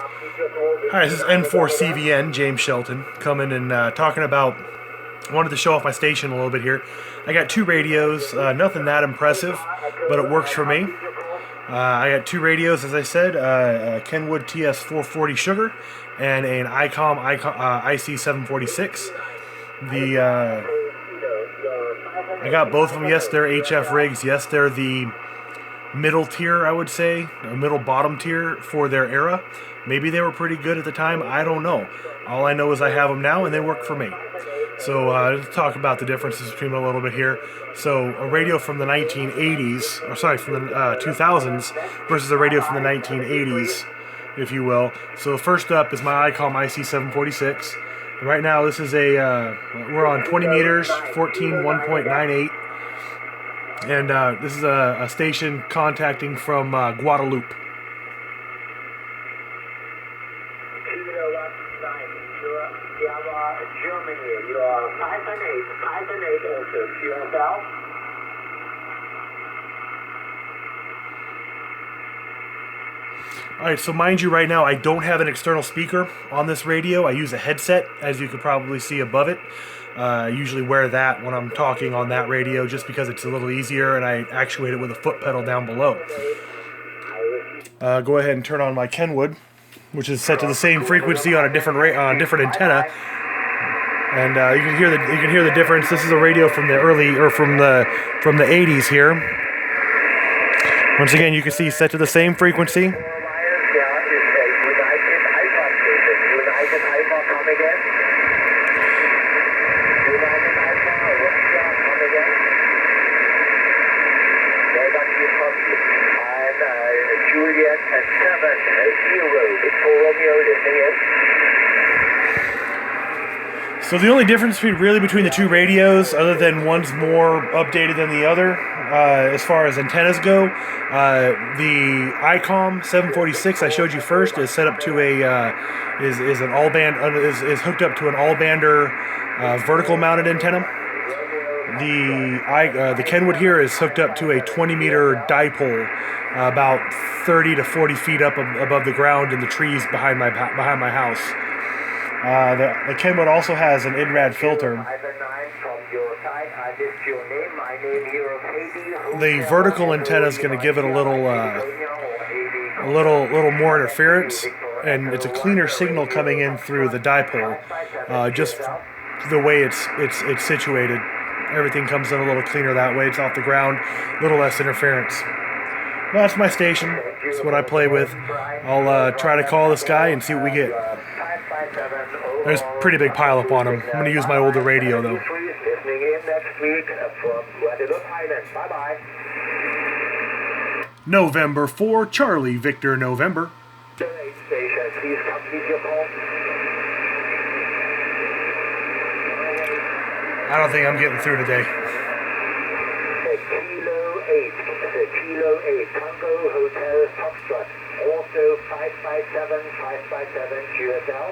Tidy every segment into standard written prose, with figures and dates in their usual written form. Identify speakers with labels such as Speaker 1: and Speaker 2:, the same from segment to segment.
Speaker 1: Hi, this is N4CVN, James Shelton, coming and talking about, I wanted to show off my station a little bit here. I got two radios, nothing that impressive, but it works for me. I got two radios, as I said, Kenwood TS440 Sugar and an ICOM IC746. I got both of them. Yes, they're HF rigs. Yes, they're the middle tier, I would say, or middle bottom tier for their era. Maybe they were pretty good at the time, I don't know. All I know is I have them now and they work for me. So let's talk about the differences between them a little bit here. So a radio from the 1980s, or sorry, from the 2000s versus a radio from the 1980s, if you will. So first up is my ICOM IC746. Right now this is we're on 20 meters, 14 1.98. And this is a station contacting from Guadeloupe.
Speaker 2: Germany, you are 5 and 8 also, yourself.
Speaker 1: Alright, so mind you, right now I don't have an external speaker on this radio. I use a headset, as you can probably see above it. I usually wear that when I'm talking on that radio just because it's a little easier, and I actuate it with a foot pedal down below. Go ahead and turn on my Kenwood, which is set to the same frequency on a different antenna, and you can hear the difference. This is a radio from the from the 80s here. Once again, you can see set to the same frequency.
Speaker 2: Juliet at 7-0, Victor Romeo listening in.
Speaker 1: So the only difference between the two radios, other than one's more updated than the other, as far as antennas go, the ICOM 746 I showed you first is set up to is hooked up to an all-bander vertical mounted antenna. The Kenwood here is hooked up to a 20-meter dipole, about 30 to 40 feet up above the ground in the trees behind my house. The Kenwood also has an INRAD filter. The vertical antenna is going to give it a little more interference, and it's a cleaner signal coming in through the dipole, just the way it's situated. Everything comes in a little cleaner that way. It's off the ground, a little less interference. Well, that's my station. That's what I play with. I'll try to call this guy and see what we get. There's a pretty big pileup on him. I'm going to use my older radio, though. November 4, Charlie, Victor, November. I don't think I'm getting through today.
Speaker 2: Kilo 8, Tango Hotel Foxtrot, also 557 QSL.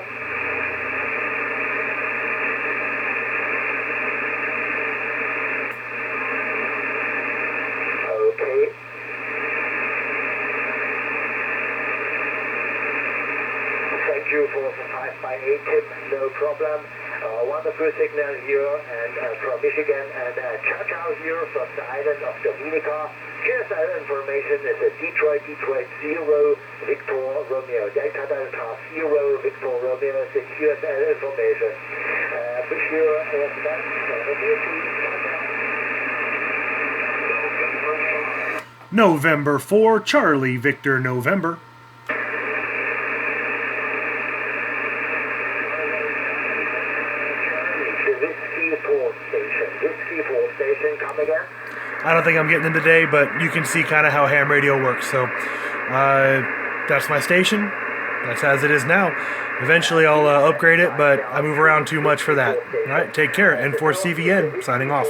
Speaker 2: Okay. Thank you for the 5x8 tip, no problem. Wonderful signal here, and from Michigan, and Chao here from the island of Dominica. QSL information is a Detroit 0, Victor Romeo, Delta 0, Victor Romeo, is the QSL information. Wish you all the best.
Speaker 1: November 4, Charlie, Victor, November.
Speaker 2: Station, come again?
Speaker 1: I don't think I'm getting in today, but you can see kind of how ham radio works. So that's my station. That's as it is now. Eventually I'll upgrade it, but I move around too much for that. All right, take care. N4CVN signing off.